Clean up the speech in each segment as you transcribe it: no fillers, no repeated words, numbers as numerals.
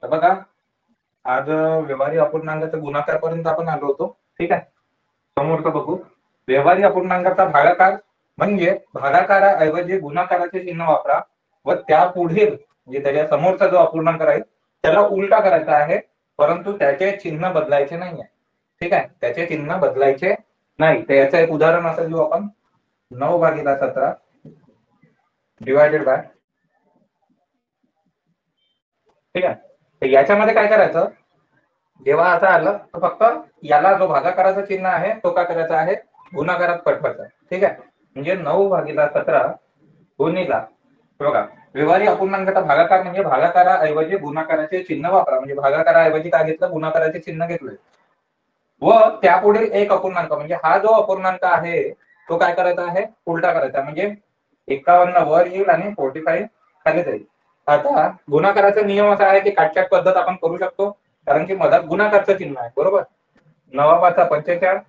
तर बघा, आज व्यवहारी अपूर्णांकाचा गुणाकार पर्यंत आपण आलो होतो. ठीक आहे, समोरचं बघू. व्यवहारी अपूर्णांकाचा भागाकार म्हणजे भागाकाराऐवजी गुणाकाराचे चिन्ह वापरा व त्या पुढील म्हणजे त्याच्या समोरचा जो अपूर्णांक आहे त्याला उलटा करायचा आहे, परंतु त्याचे चिन्ह बदलायचे नाही आहे. ठीक आहे, त्याचे चिन्ह बदलायचे नाही. तर याचं एक उदाहरण असं घेऊ आपण, 9/17 डिवायडेड बाय. ठीक आहे, तर याच्यामध्ये काय करायचं, जेव्हा असं आलं तर फक्त याला जो भागाकाराचं चिन्ह आहे तो काय करायचा आहे, गुणाकारात पटवायचा. ठीक आहे, म्हणजे 9/17 गुणिला, बघा, व्यवहारी अपूर्णांकाचा भागाकार म्हणजे भागाकाराऐवजी गुणाकाराचे चिन्ह वापरा. म्हणजे भागाकाराऐवजी काय घेतलं, गुणाकाराचे चिन्ह घेतले व त्यापुढील एक अपूर्णांक म्हणजे हा जो अपूर्णांक आहे तो काय करायचा आहे, उलटा करायचा. म्हणजे 51 वर येईल आणि 45 खाली जाईल. आता गुणाकाराचा नियम असा आहे की काटछाट पद्धत आपण करू शकतो, कारण की मधात गुणाकारचं चिन्ह आहे. बरोबर, 9×5 = 45,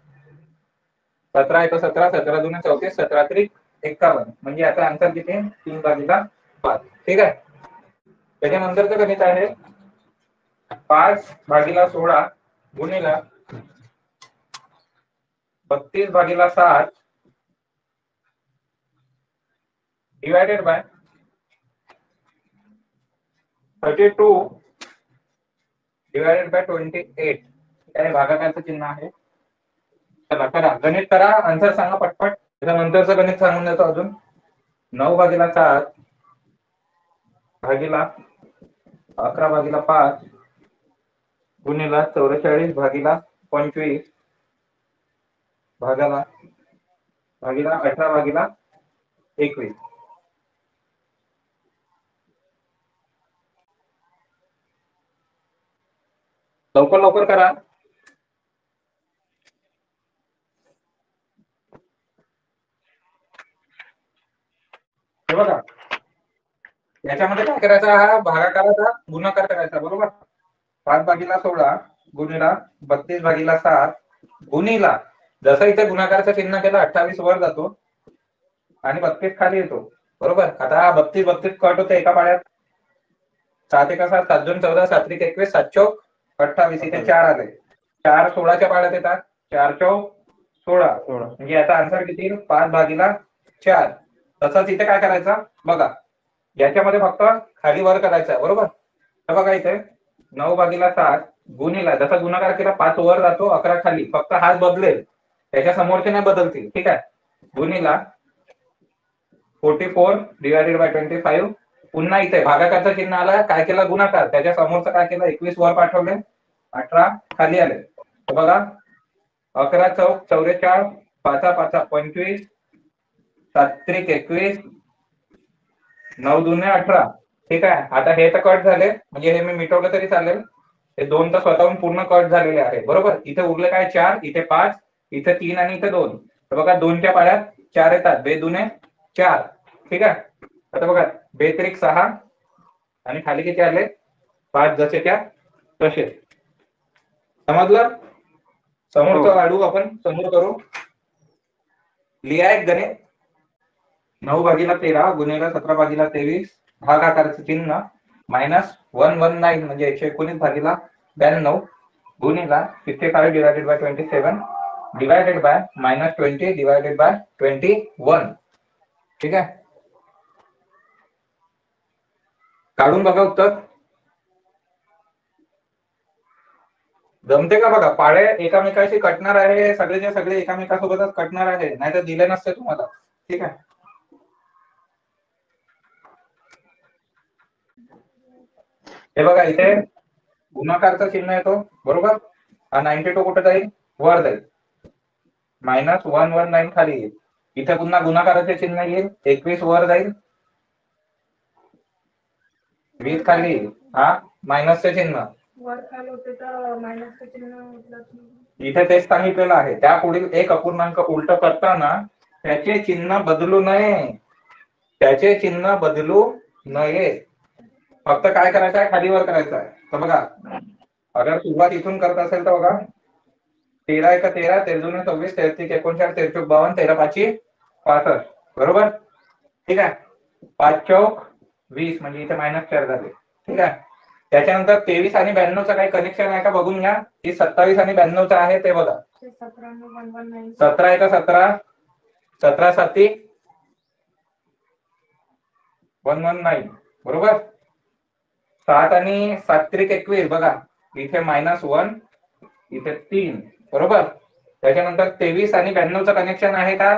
17×1 = 17, 17×2 = 34, 17×3 = 51. म्हणजे याचा आन्सर किती, 3/5. ठीक आहे, त्याच्यानंतरचं गणित आहे 5/16 गुणिला 32/7 डिवायडेड बाय 32 डिवायडेड बाय 28. काय भागाकारचं चिन्ह आहे. चला करा, गणित करा, आन्सर सांगा पटपट. त्याच्यानंतरचं गणित सांगून देतो अजून. 9/7 भागिला 11/5 गुणिला 44/25 भागाला 18/21. लवकर लवकर करा. हे बघा, याच्यामध्ये काय करायचं, हा भागाकाराचा गुणाकार करायचा. बरोबर, 5/16 गुणिला 32/7 गुणिला, जसं इथे गुणाकाराचं चिन्ह केलं 28 वर जातो आणि 32 खाली येतो. बरोबर, आता 32 कट होते एका पाड्यात. 7×1 = 7, 7×2 = 14, 7×3 = 21, 7×4 = 28. इथे 4 आले, 4 16च्या पाड्यात येतात, 4×4 = 16. म्हणजे याचा आन्सर किती येईल, 5/4. तसंच इथे काय करायचं बघा, याच्यामध्ये फक्त खाली वर करायचं आहे. बरोबर, तर बघा इथे 9/7 गुणिला, जसा गुणाकार केला 5 वर जातो 11 खाली, फक्त हाच बदलेल, त्याच्या समोरचे नाही बदलतील. ठीक आहे, गुणिला 44 डिवायडेड बाय 25. पुन्हा इथे भागाकारचं चिन्ह आलं, काय केलं, गुणाकार, त्याच्या समोरचं काय केलं, 21 वर पाठवले, 18 खाली आले. तर बघा, 11×4 = 44, 5×5 = 25, 7×3 = 21, 9×2 = 18. ठीक आहे, आता हे तर कट झाले, म्हणजे हे मी मिटवलं तरी चालेल. हे 2 तर स्वतःहून पूर्ण कट झालेले आहे. बरोबर, इथे उरले काय, 4, इथे 5, इथे 3 आणि इथे 2. तर बघा 2च्या पाड्यात 4 येतात, 2×2 = 4. ठीक आहे, आता बघा 2×3 = 6 आणि खाली किती आले, 5 जसे त्या तसे. समजलं, समोरचा वाढू आपण समोर करू. लिहा एक गणित, 9/13 गुणिला 17/23 भागाकाराचं चिन्ह -119 म्हणजे 119/92 गुणिला 55 divided by 27 divided by -20 divided by 21. ठीक आहे, काढून बघा उत्तर. जमते का बघा, पाडे एकामेकाशी कटणार आहे, सगळेचे सगळे एकामेकासोबतच कटणार आहे, नाहीतर दिले नसते तुम्हाला. ठीक आहे, हे बघा इथे गुणाकारचा चिन्ह येतो. बरोबर, हा 92 कुठे जाईल, वर जाईल, -119 खाली येईल. इथे पुन्हा गुणाकाराचे चिन्ह येईल, 21 वर जाईल, 20 खाली येईल. हा मायनसचे चिन्ह वर खाली होते तर मायनसचे चिन्ह इथे तेच सांगितलेलं आहे. त्या पुढील एक अपूर्णांक उलट करताना त्याचे चिन्ह बदलू नये, त्याचे चिन्ह बदलू नये. फक्त काय करायचं आहे, खाली वर करायचं आहे. तर बघा, अगर सुरुवात इथून करत असेल तर बघा, 13×1 = 13, 13×2 = 24, 13×3 = 59, 13×4 = 52, 13×5 = 65. बरोबर, ठीक आहे, 5×4 = 20 म्हणजे इथे -4 झाले. ठीक आहे, त्याच्यानंतर 23 आणि 92चं काही कनेक्शन आहे का बघून घ्या. की 27 आणि 92चं आहे ते बघा. 17 आहे का 17? 17 साती 119 बरोबर. 7 आणि 7 त्रिक 21 बघा, इथे -1 इथे 3 बरोबर. त्याच्यानंतर 23 आणि 92चं कनेक्शन आहे का?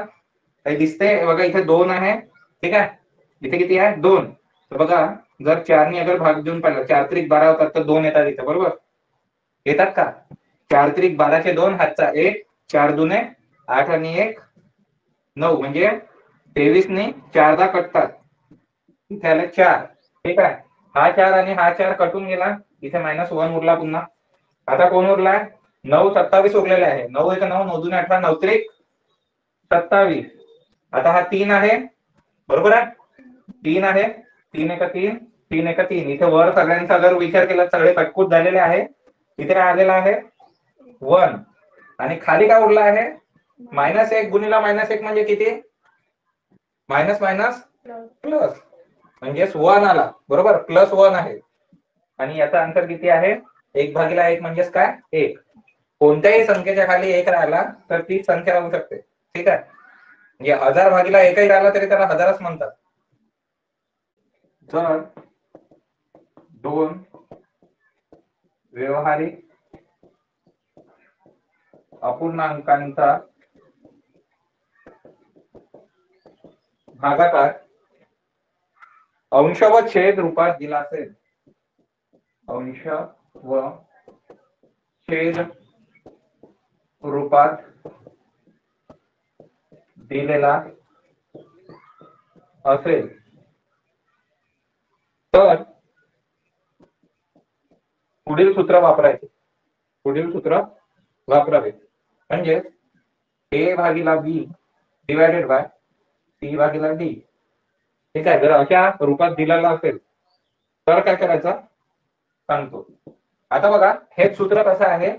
काही दिसते बघा, इथे 2 आहे. ठीक आहे, इथे किती आहे? 2. तर बघा, जर 4 ने अगर भाग देऊन पाहिला, 4 त्रिक 12 होतात तर 2 येतात इथे बरोबर. येतात का? 4 त्रिक 12चे 2 हातचा 1, 4 दुने 8 आणि 1 9, म्हणजे 23 ने 4दा कटतात. इथे आले 4. ठीक आहे, हा 4 आणि हा 4 कटून गेला, इथे -1 उरला पुन्हा. आता कोण उरलाय? 9 27 उरलेले आहे. 9 1 9, 9 दुने 18, 9 त्रिक 27. आता हा 3 आहे बरोबर आहे. 3 आहे, 3 1 3, 3 1 3. इथे वर सगळ्यांचा जर विचार केला सगळे कटकूट झालेले आहे. इथे आलेला आहे 1 आणि खाली काय उरला आहे? -1 गुणिला -1 म्हणजे किती? मायनस मायनस प्लस, म्हणजेच 1 आला बरोबर. +1 आहे आणि याचा आन्सर किती आहे? 1/1 म्हणजेच काय? 1. कोणत्याही संख्येच्या खाली 1 राहिला तर ती संख्या राहू शकते. ठीक आहे, म्हणजे 1000/1 राहिला तरी त्याला हजारच म्हणतात. जर 2 व्यवहारिक अपूर्णांकांचा भागाकार अंश व छेद रूपात दिला असेल, अंश व छेद रूपात दिलेला असेल तर पुढील सूत्र वापरायचे. पुढील सूत्र वापरावे म्हणजे A/B डिवायडेड बाय C/D. ठीक आहे, जर अशा रूपात दिलेला असेल तर काय करायचं सांगतो. आता बघा, हे सूत्र कसं आहे?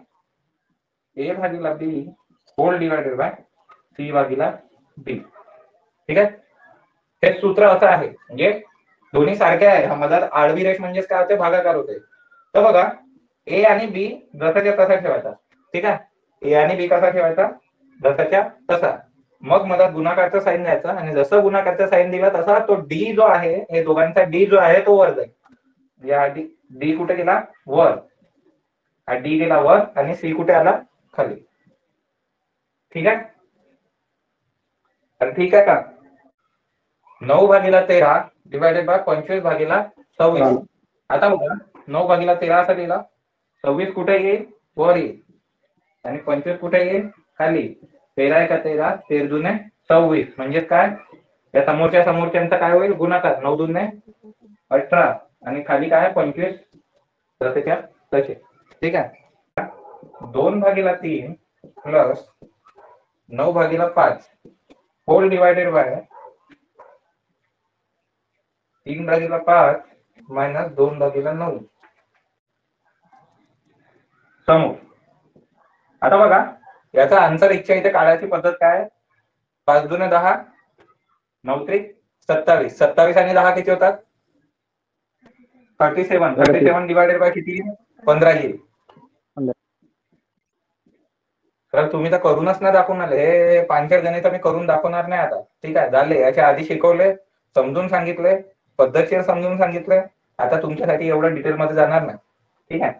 A/B hole divided bye C/D. ठीक आहे, हे सूत्र असं आहे, म्हणजे दोन्ही सारखे आहे. मधात आडवी रेष म्हणजेच काय होते? भागाकार होते. तर बघा, ए आणि बी जसाच्या तसा ठेवायचा. ठीक आहे, ए आणि बी कसा ठेवायचा? जसाच्या तसा. मग मधात गुणाकारचा साईन द्यायचा आणि जसं गुणाकारचा साईन दिला तसा तो डी जो आहे, हे दोघांचा डी जो आहे तो वर जाईल. या डी कुठे गेला? वर. हा डी गेला वर आणि सी कुठे आला? खाली. ठीक आहे, तर ठीक आहे का? 9/13 डिवायडेड बाय 25/26. आता बघा, 9/13 असा लिहिला, 26 कुठे येईल? वर येईल आणि 25 कुठे येईल? खाली. 13 1 13, 13 दुने 26, म्हणजेच काय? या समोरच्या समोरच्यांचा काय होईल? गुणाकार. 9 दुने 18 आणि खाली काय? 25 जसेच्या तसे. ठीक आहे, 2/3 plus 9/5 whole divided by 3/5 minus 2/9 समोर. आता बघा, याचा आन्सर इच्छा इथे काढायची पद्धत काय? 5 दुने 10, 9 त्रिक 27. 27 आणि 10 किती होतात? 37. 37 डिवायडेड बाय किती? 15 येईल. तर तुम्ही तर करूनच ना दाखवून आले. हे 5 गणित मी करून दाखवणार नाही आता. ठीक आहे, झाले. याच्या आधी शिकवले, समजून सांगितले, पद्धतशीर समजून सांगितले. आता तुमच्यासाठी एवढं डिटेलमध्ये जाणार नाही. ठीक आहे,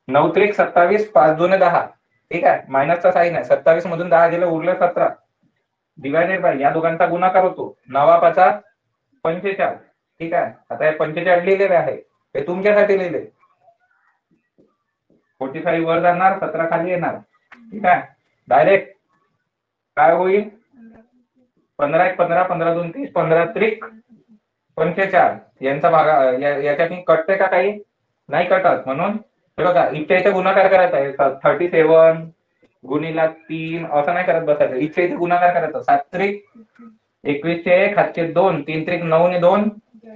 9 त्रिक 27, 5 दुने 10. ठीक आहे, मायनसचा साईन आहे. 27 मधून 10 गेलं, उरलं 17 डिवायडेड बाय या दोघांचा गुणाकार होतो. 9 5 45. ठीक आहे, आता हे 45 लिहिलेले आहे, हे तुमच्यासाठी लिहिले. 45 वर जाणार, 17 खाली येणार. ठीक आहे, डायरेक्ट काय होईल? 15 1 15, 15 2 30, 15 त्रिक 45. यांचा भागा याच्यातून कटते का काही? नाही कटत. म्हणून बघा, इथे इथे गुणाकार करायचा आहे. 37 गुणिला 3 असं नाही करत बसायचं. इथे इथे गुणाकार करायचा. 7 त्रिक 21 चे 1, हातचे 2, 3 त्रिक 9 ने 2,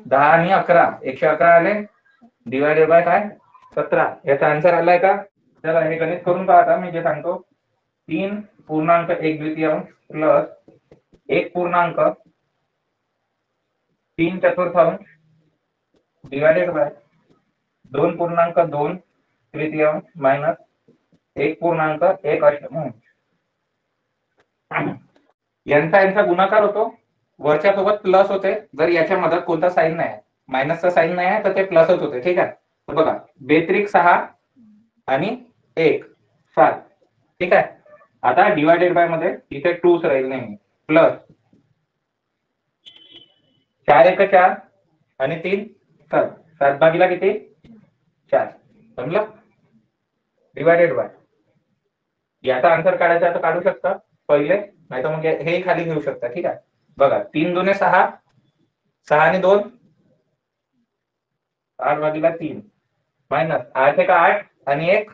10 आणि 11, 111 आले डिवायडेड बाय काय? 17. याचा आन्सर आलाय का? चला हे गणित करून पहा. आता मी जे सांगतो, 3.1 प्लस 1.3 डिवायडेड बाय 2.2 तृतीयांश मायनस 1.1 अष्टमांश यांचा यांचा गुणाकार होतो, वरच्या सोबत प्लस होते. जर याच्या मधात कोणता साईन नाही, मायनसचा साईन नाही आहे तर ते प्लसच होते. ठीक आहे, तर बघा 2 6 आणि 1 7. ठीक आहे, आता डिवायडेड बाय मध्ये इथे 2 राहील नाही, प्लस 4 1 4 आणि 3 7. 7 भागीला किती 4. समजलं? डिवायडेड बाय याचा आन्सर काढायचा तर काढू शकता पहिले, नाही तर मग हे खाली घेऊ शकता. ठीक आहे, बघा 3 2 6, 6 आणि 2 8 भागीला 3 मायनस 8 1 8 आणि 1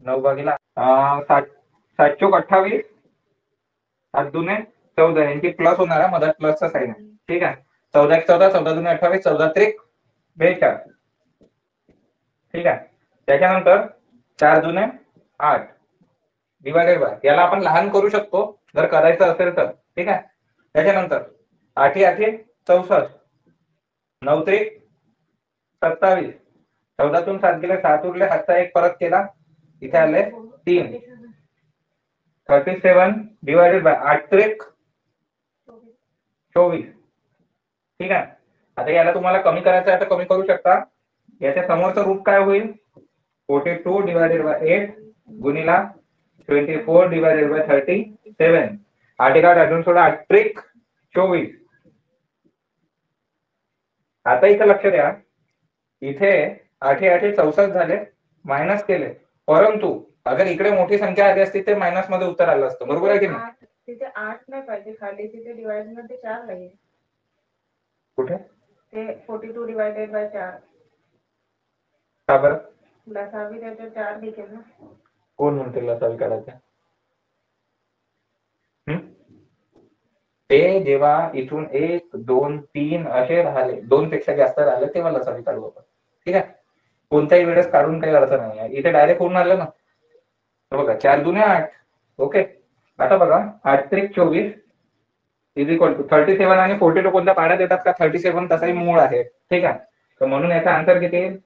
9 भागीला 7 7 चोक 28 7 2 14 यांची प्लस होणार आहे, मधात प्लसचा साईन आहे. ठीक आहे, 14 1 14 14 2 28 14 3 42. ठीक आहे, त्याच्यानंतर 4 2 8 डिवायडेड बाय याला आपण लहान करू शकतो जर करायचं असेल तर. ठीक आहे, त्याच्यानंतर 8 8 64 9 3 27 14 7 गेले 7 उरले, हातचा 1 परत केला, इथे आले 3 37 डिवायडेड बाय 8 3 24. ठीक आहे, आता याला तुम्हाला कमी करायचं आहे तर कमी करू शकता. याच्या समोरचं रूप काय होईल, 42 डिवायडेड बाय 8 गुणिला 24 डिवायडेड बाय 37. 8 1 8 अजून सोडा 8 3 24. आता इथं लक्ष द्या, इथे 8 8 64 झाले, मायनस केले, परंतु अगर इकडे मोठी संख्या आली असती ते मायनस मध्ये उत्तर आलं असतं. बरोबर आहे की नाही? तिथे 8 नाही पाहिजे खाली, तिथे डिवाइड मध्ये 4 लागेल. कुठे ते 42 डिवायडेड बाय 4. का बरं? लसावी त्याच्यात 4 दिसेल ना. कोण म्हणते लसावी काढायचं? ते जेव्हा इथून 1 2 3 असे राहिले, 2 पेक्षा जास्त राहिले तेव्हा लसावी काढू आपण. ठीक आहे, कोणत्याही वेळेस काढून काही अर्थ नाही आहे. इथे डायरेक्ट होऊन आलं ना, बघा 4 2 8. ओके, आता बघा 8 3 24 इज इक्वल टू 37 आणि 42 कोणत्या पाड्यात येतात का? 37 तसाही मूळ आहे. ठीक आहे, तर म्हणून याचा आन्सर किती येईल?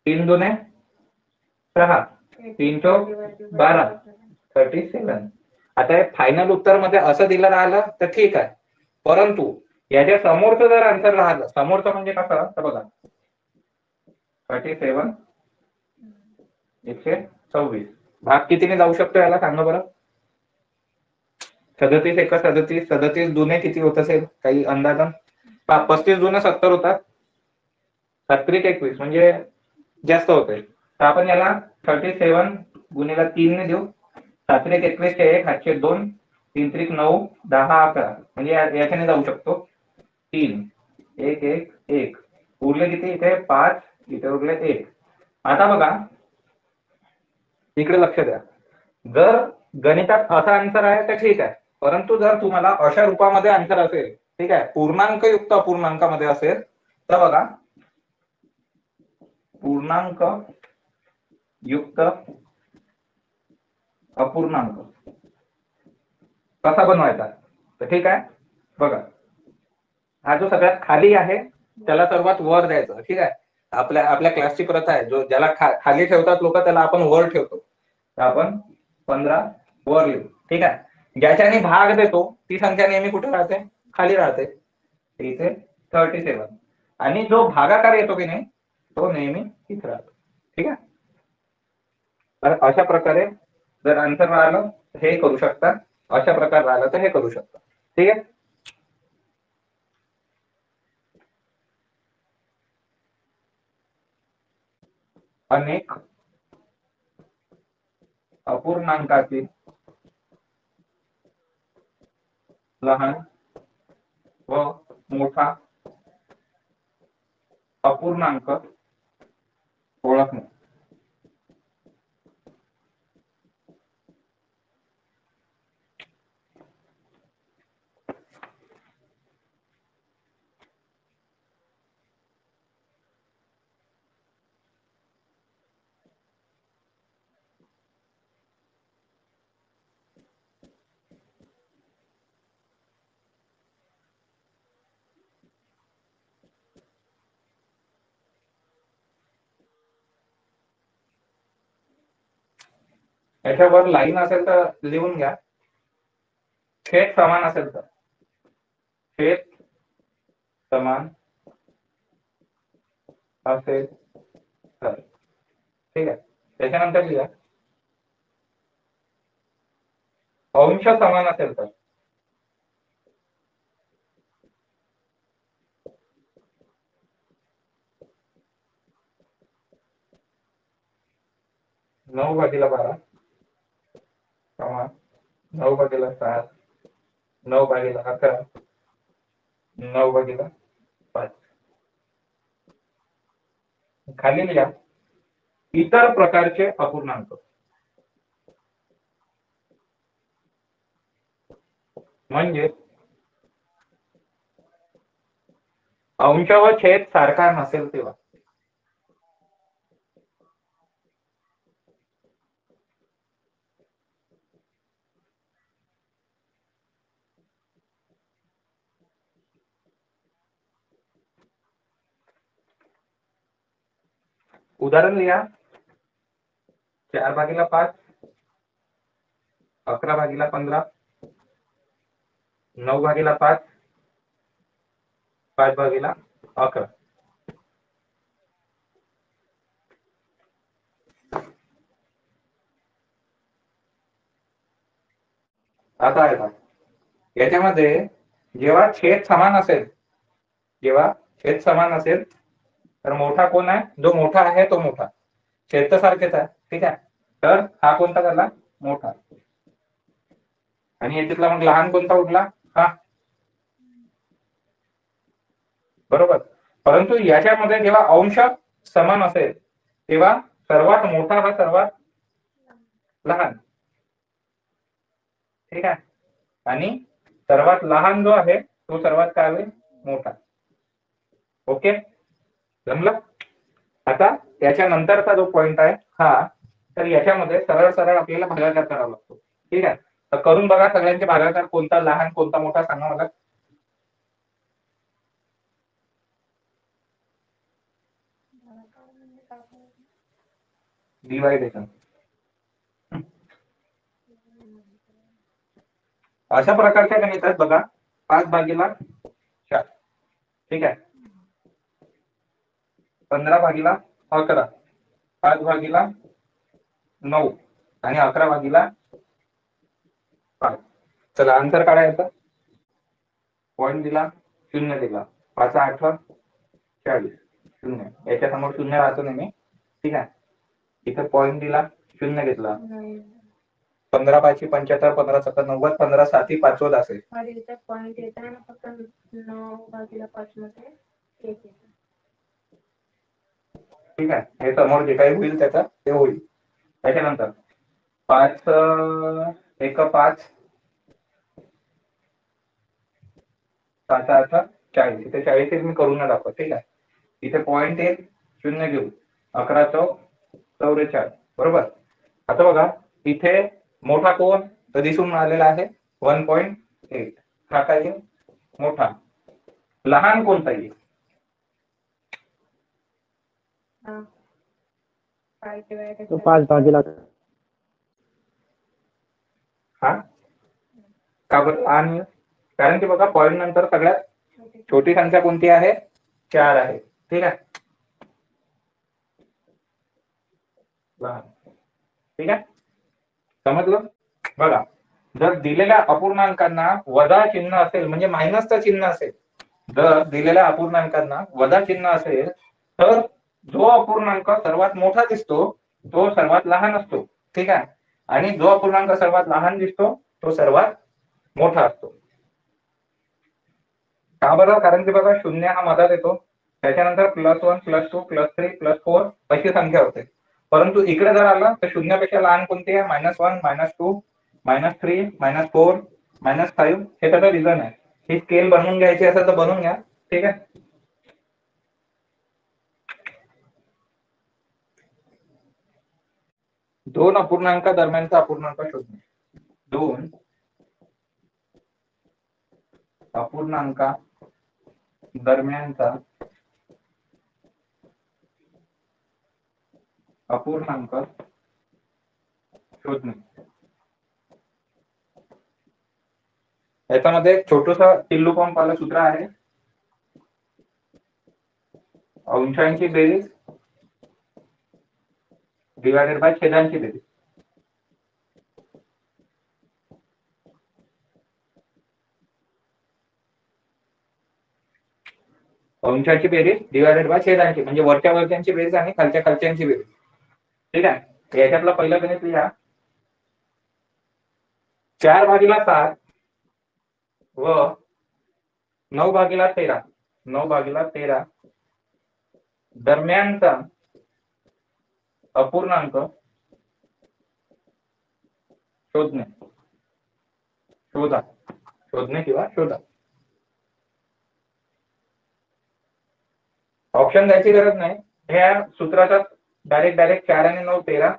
3 2 6 3 चौक 12 37. आता फायनल उत्तर मध्ये असं दिलं राहिलं तर ठीक आहे, परंतु याच्या समोरचं जर आन्सर राहिलं, समोरचं म्हणजे कसं, तर बघा 37 126 भाग कितीने जाऊ शकतो याला सांगा बरं? 37 1 37 37 दुने किती होत असेल काही अंदाजा? 35 दुने 70 होतात, 7 21 म्हणजे जास्त होते. तर आपण याला 37 गुणिला 3 ने देऊ. 7 21 चे 1 हातचे 2 3 3 9 10 11 म्हणजे याच्याने जाऊ शकतो. 3 1 1 1 उरले किती इथे 5, इथे उरले 1. आता बघा इकडे लक्ष द्या, जर गणितात असा आन्सर आहे तर ठीक आहे, परंतु जर तुम्हाला अशा रूपामध्ये आन्सर असेल, ठीक आहे, पूर्णांक युक्त अपूर्णांकामध्ये असेल तर बघा पूर्णांक युक्त अपूर्णांक कसा बनवायचा, तर ठीक आहे, बघा हा जो सगळ्यात खाली आहे त्याला सर्वात वर द्यायचं. ठीक आहे, आपल्या क्लासची प्रथा आहे, जो ज्याला खाली ठेवतात लोक त्याला आपण वर ठेवतो, तर आपण 15 वर लिहू. ठीक आहे, ज्याच्याने भाग देतो ती संख्या नेहमी कुठे राहते? खाली राहते, इथे 37. आणि जो भागाकार येतो की नाही तो नेहमी इथे राहतो. ठीक आहे, तर अशा प्रकारे जर आन्सर राहिलं तर हे करू शकता, अशा प्रकारे राहिलं तर हे करू शकता. ठीक आहे, अनेक अपूर्णांकातील लहान व मोठा अपूर्णांक ओळखणे. याच्यावर लाईन असेल तर लिहून घ्या. छेद समान असेल तर छेद समान असेल तर ठीक आहे. त्याच्यानंतर लिहा अंश समान असेल तर नऊ भागीला 12 समान 9 भागीला 7 9 भागीला 11 9 भागीला 5. खाली लिहा इतर प्रकारचे अपूर्णांक म्हणजे अंश व छेद सारखा नसेल तेव्हा. उदाहरण लिहा 4 भागीला 5 11 भागीला 15 9 भागीला 5 5 भागीला 11. आता आहे का याच्यामध्ये जेव्हा छेद समान असेल तर मोठा कोण आहे? जो मोठा आहे तो मोठा. छेद तर सारखेच आहे ठीक आहे. तर हा कोणता झाला? मोठा. आणि याच्यातला मग लहान कोणता उरला? हा बरोबर. परंतु याच्यामध्ये जेव्हा अंश समान असेल तेव्हा सर्वात मोठा हा सर्वात लहान ठीक आहे. आणि सर्वात लहान जो आहे तो सर्वात काय होईल? मोठा. ओके जमलं. आता याच्यानंतरचा जो पॉइंट आहे हा तर याच्यामध्ये सरळ सरळ आपल्याला भागाकार करावा लागतो ठीक आहे. तर करून बघा सगळ्यांचे भागाकार कोणता लहान कोणता मोठा सांगा मला. डिवायडेशन अशा प्रकारच्या गणितात बघा 5 भागीला 4 ठीक आहे 15 भागीला 11 5 भागीला 9 आणि 11 भागीला 5. चला आन्सर काढायचं. पॉइंट दिला 0 दिला 5 8 40 0 याच्या समोर 0 राहतो नेहमी ठीक आहे. इथे पॉइंट दिला 0 घेतला 15 5 75 15 70 90 15 7 5 असेल. पॉइंट येताना फक्त 9 भागीला 5 मध्ये 1 येतं. ठीक आहे. हे समोर जे काही होईल त्याचा ते होईल. त्याच्यानंतर 5 1 5 7 8 40 इथे 40 मी करून नाही दाखवत ठीक आहे. इथे पॉइंट 1 0 घेऊ 11 चौक 44 बरोबर. आता बघा इथे मोठा कोण तर दिसून आलेला आहे 1.8 हा काय येईल मोठा. लहान कोणता येईल? तो 5 भागीला हा का बरं लहान येईल? कारण की बघा पॉइंट नंतर सगळ्यात छोटी संख्या कोणती आहे? 4 आहे ठीक आहे. लहान ठीक आहे समजलं. बघा जर दिलेल्या अपूर्णांकांना वजा चिन्ह असेल म्हणजे मायनसचं चिन्ह असेल जर दिलेल्या अपूर्णांकांना वजा चिन्ह असेल तर जो अपूर्णांक सर्वात मोठा दिसतो तो सर्वात लहान असतो ठीक आहे. आणि जो अपूर्णांक सर्वात लहान दिसतो तो सर्वात मोठा असतो. का बरं? कारण की बघा 0 हा मधात येतो त्याच्यानंतर +1 +2 +3 +4 अशी संख्या होते. परंतु इकडे जर आलं तर शून्यापेक्षा लहान कोणती आहे? -1 -2 -3 -4 -5 हे त्याचं रिझन आहे. ही स्केल बनवून घ्यायची असेल तर बनवून घ्या ठीक आहे. दोन अपूर्णांका दरम्यानचा अपूर्णांक शोधणे. दोन अपूर्णांका दरम्यानचा अपूर्णांक शोधणे. याच्यामध्ये एक छोटस टिल्लू पंप वालं सूत्र आहे. अंशांची बेरीज डिवायडेड बाय छेदांची बेरीज. अंशाची बेरीज डिवायडेड बाय छेदांची म्हणजे वरच्या वरच्यांची बेरीज आणि खालच्या खालच्यांची बेरीज. ठीक आहे. याच्यातला पहिलं गणित लिहा. 4/7 व 9/13 दरम्यानचा अपूर्णांक शोधणे. शोधणे किंवा शोधा. ऑप्शन द्यायची गरज नाही. ह्या सूत्राचा डायरेक्ट 4 आणि 9 13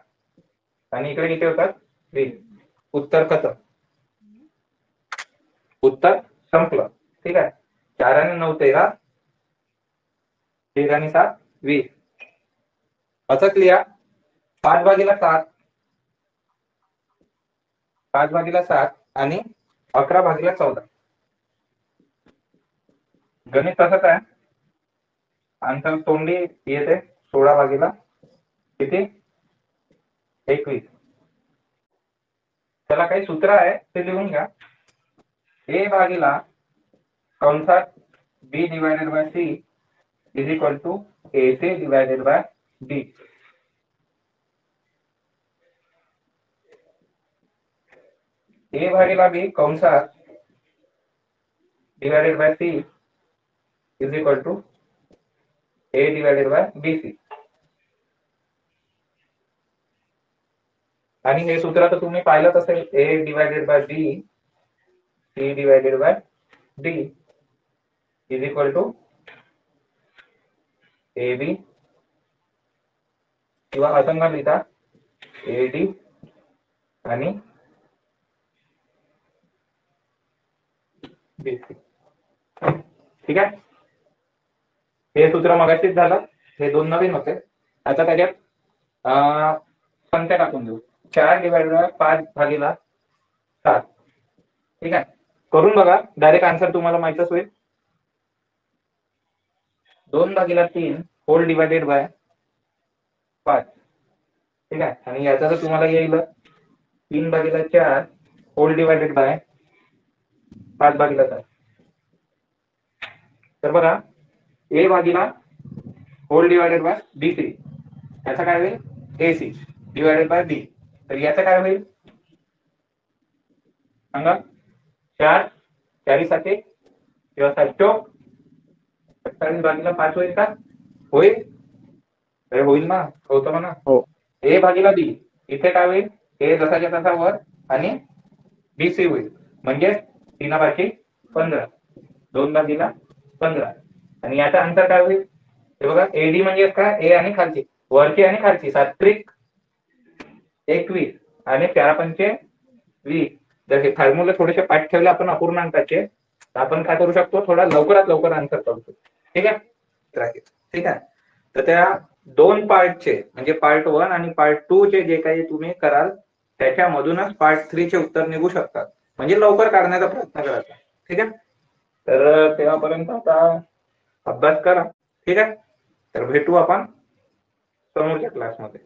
आणि इकडे किती होतात 20. उत्तर कसं? उत्तर संपलं. ठीक आहे. 4 आणि 9 13, 13 आणि 7 20. असंच लिहा. 5/7 आणि 11/14. गणित तसंच आहे. आन्सर तोंडी येते 16 किती 21. त्याला काही सूत्र आहे ते लिहून घ्या. A भागिला कंसात B divided by C is equal to AC divided by D. A भागिला B कंसात divided by C is equal to A divided by BC. आणि हे सूत्र तर तुम्ही पाहिलंच असेल. A divided by B C divided by D is equal to AB किंवा असं न लिहिता AD आणि BC. ठीक आहे. हे सूत्र मगाशीच झालं. हे दोन नवीन होते. आता त्याच्यात संख्या टाकून देऊ. 4 डिवायडेड बाय 5/7. ठीक आहे. करून बघा. डायरेक्ट आन्सर तुम्हाला माहितच होईल. 2/3 होल डिवायडेड बाय 5. ठीक आहे. आणि याचा तर तुम्हाला येईल 3/4 होल डिवायडेड बाय 5/7. तर बघा A भागिला होल डिवायडेड बाय BC याचा काय होईल AC डिवायडेड बाय B. तर याचा काय होईल सांगा. 4 4 किंवा 7 48/5 होईल का? होईल. अरे होईल ना. होतं म्हणा. हो. A भागिला B इथे काय होईल A जसाच्या तसा वर आणि BC होईल. म्हणजे 3/15 2/15 आणि याचा अंतर काय होईल हे बघा. AD म्हणजे काय A आणि खालची वरची आणि खालची 7 21 आणि 4 20. जर हे फॉर्म्युला थोडेसे पाठ ठेवले आपण अपूर्णांकाचे तर आपण काय करू शकतो थोडा लवकरात लवकर आन्सर करू शकतो. ठीक आहे. ठीक आहे. तर त्या 2 पार्टचे म्हणजे पार्ट 1 आणि पार्ट 2 चे जे काही तुम्ही कराल त्याच्यामधूनच पार्ट 3 चे उत्तर निघू शकतात. म्हणजे लवकर काढण्याचा प्रयत्न करायचा. ठीक आहे. तर तेव्हापर्यंत आता अभ्यास करा. ठीक आहे. तर भेटू आपण समोरच्या क्लासमध्ये.